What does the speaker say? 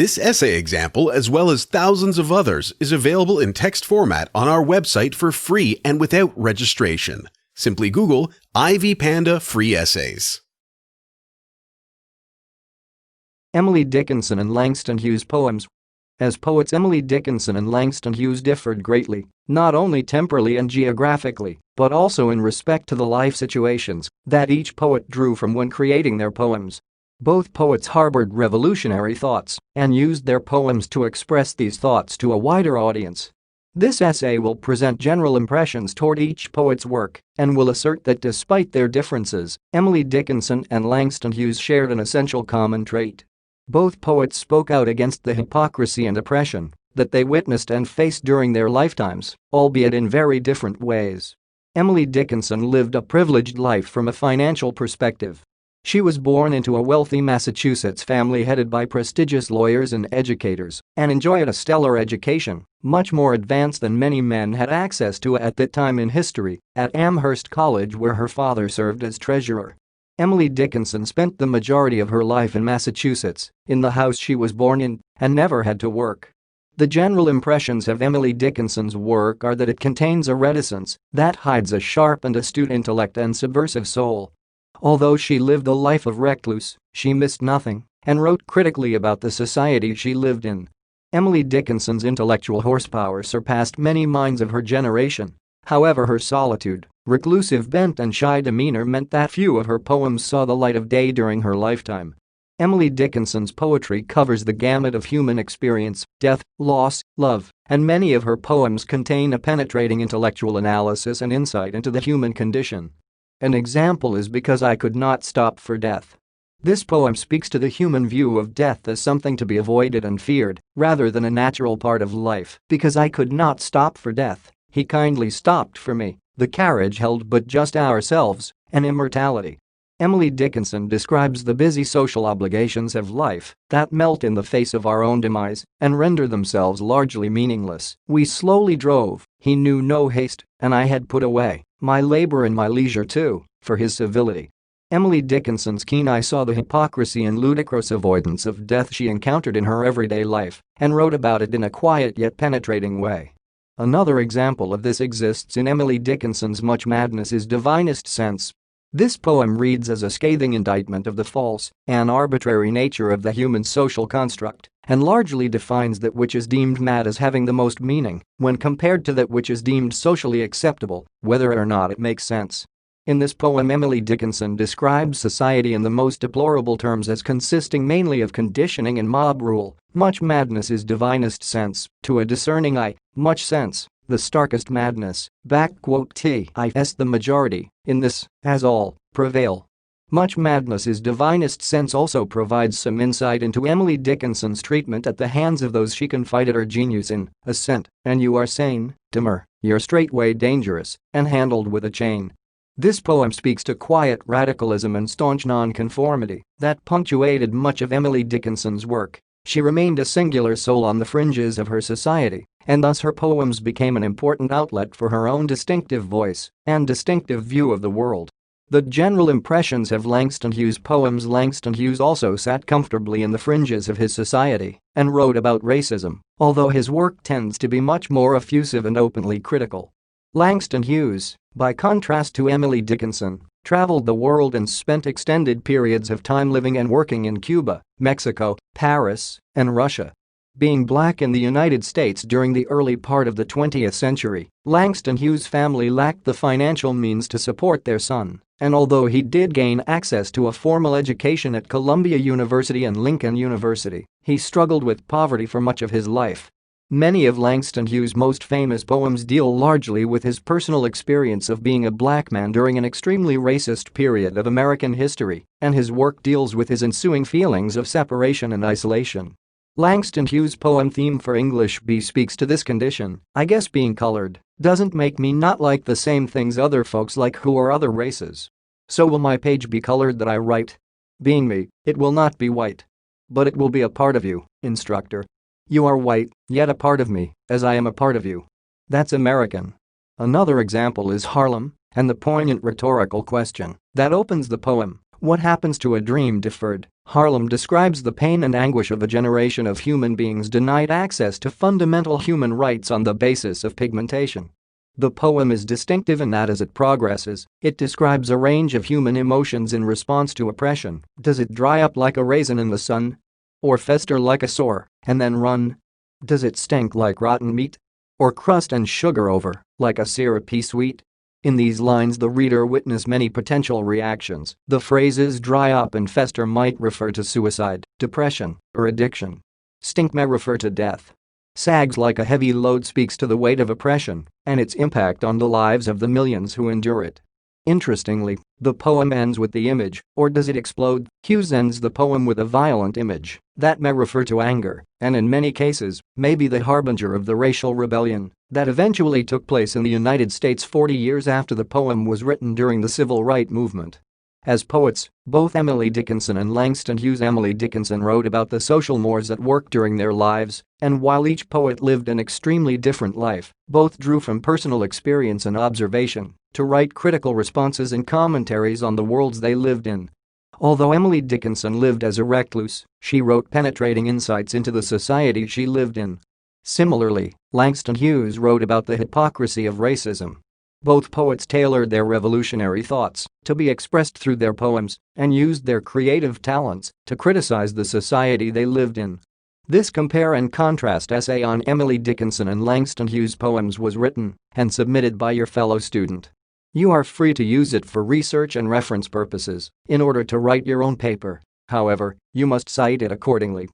This essay example, as well as thousands of others, is available in text format on our website for free and without registration. Simply Google Ivy Panda Free Essays. Emily Dickinson and Langston Hughes poems. As poets, Emily Dickinson and Langston Hughes differed greatly, not only temporally and geographically, but also in respect to the life situations that each poet drew from when creating their poems. Both poets harbored revolutionary thoughts and used their poems to express these thoughts to a wider audience. This essay will present general impressions toward each poet's work and will assert that despite their differences, Emily Dickinson and Langston Hughes shared an essential common trait. Both poets spoke out against the hypocrisy and oppression that they witnessed and faced during their lifetimes, albeit in very different ways. Emily Dickinson lived a privileged life from a financial perspective. She was born into a wealthy Massachusetts family headed by prestigious lawyers and educators and enjoyed a stellar education, much more advanced than many men had access to at that time in history, at Amherst College, where her father served as treasurer. Emily Dickinson spent the majority of her life in Massachusetts, in the house she was born in, and never had to work. The general impressions of Emily Dickinson's work are that it contains a reticence that hides a sharp and astute intellect and subversive soul. Although she lived a life of recluse, she missed nothing and wrote critically about the society she lived in. Emily Dickinson's intellectual horsepower surpassed many minds of her generation. However, her solitude, reclusive bent and shy demeanor meant that few of her poems saw the light of day during her lifetime. Emily Dickinson's poetry covers the gamut of human experience, death, loss, love, and many of her poems contain a penetrating intellectual analysis and insight into the human condition. An example is Because I Could Not Stop for Death. This poem speaks to the human view of death as something to be avoided and feared, rather than a natural part of life. Because I could not stop for death, he kindly stopped for me, the carriage held but just ourselves, and immortality. Emily Dickinson describes the busy social obligations of life that melt in the face of our own demise and render themselves largely meaningless. We slowly drove, he knew no haste, and I had put away my labor and my leisure too, for his civility. Emily Dickinson's keen eye saw the hypocrisy and ludicrous avoidance of death she encountered in her everyday life and wrote about it in a quiet yet penetrating way. Another example of this exists in Emily Dickinson's Much Madness is Divinest Sense. This poem reads as a scathing indictment of the false and arbitrary nature of the human social construct and largely defines that which is deemed mad as having the most meaning when compared to that which is deemed socially acceptable, whether or not it makes sense. In this poem, Emily Dickinson describes society in the most deplorable terms as consisting mainly of conditioning and mob rule. Much madness is divinest sense, to a discerning eye, much sense, the starkest madness, tis the majority, in this, as all, prevail. Much madness is divinest sense also provides some insight into Emily Dickinson's treatment at the hands of those she confided her genius in, assent, and you are sane, demur, you're straightway dangerous, and handled with a chain. This poem speaks to quiet radicalism and staunch nonconformity that punctuated much of Emily Dickinson's work. She remained a singular soul on the fringes of her society, and thus her poems became an important outlet for her own distinctive voice and distinctive view of the world. The general impressions of Langston Hughes' poems. Langston Hughes also sat comfortably in the fringes of his society and wrote about racism, although his work tends to be much more effusive and openly critical. Langston Hughes, by contrast to Emily Dickinson, traveled the world and spent extended periods of time living and working in Cuba, Mexico, Paris, and Russia. Being black in the United States during the early part of the 20th century, Langston Hughes' family lacked the financial means to support their son, and although he did gain access to a formal education at Columbia University and Lincoln University, he struggled with poverty for much of his life. Many of Langston Hughes' most famous poems deal largely with his personal experience of being a black man during an extremely racist period of American history, and his work deals with his ensuing feelings of separation and isolation. Langston Hughes' poem Theme for English B speaks to this condition. I guess being colored doesn't make me not like the same things other folks like who are other races. So will my page be colored that I write? Being me, it will not be white. But it will be a part of you, instructor. You are white, yet a part of me, as I am a part of you. That's American. Another example is Harlem and the poignant rhetorical question that opens the poem. What happens to a dream deferred? Harlem describes the pain and anguish of a generation of human beings denied access to fundamental human rights on the basis of pigmentation. The poem is distinctive in that as it progresses, it describes a range of human emotions in response to oppression. Does it dry up like a raisin in the sun? Or fester like a sore, and then run? Does it stink like rotten meat? Or crust and sugar over, like a syrupy sweet? In these lines the reader witness many potential reactions. The phrases dry up and fester might refer to suicide, depression, or addiction. Stink may refer to death. Sags like a heavy load speaks to the weight of oppression and its impact on the lives of the millions who endure it. Interestingly, the poem ends with the image, or does it explode? Hughes ends the poem with a violent image that may refer to anger, and in many cases, may be the harbinger of the racial rebellion that eventually took place in the United States 40 years after the poem was written during the Civil Rights Movement. As poets, both Emily Dickinson and Langston Hughes. Emily Dickinson wrote about the social mores at work during their lives, and while each poet lived an extremely different life, both drew from personal experience and observation to write critical responses and commentaries on the worlds they lived in. Although Emily Dickinson lived as a recluse, she wrote penetrating insights into the society she lived in. Similarly, Langston Hughes wrote about the hypocrisy of racism. Both poets tailored their revolutionary thoughts to be expressed through their poems and used their creative talents to criticize the society they lived in. This compare and contrast essay on Emily Dickinson and Langston Hughes poems was written and submitted by your fellow student. You are free to use it for research and reference purposes in order to write your own paper. However, you must cite it accordingly.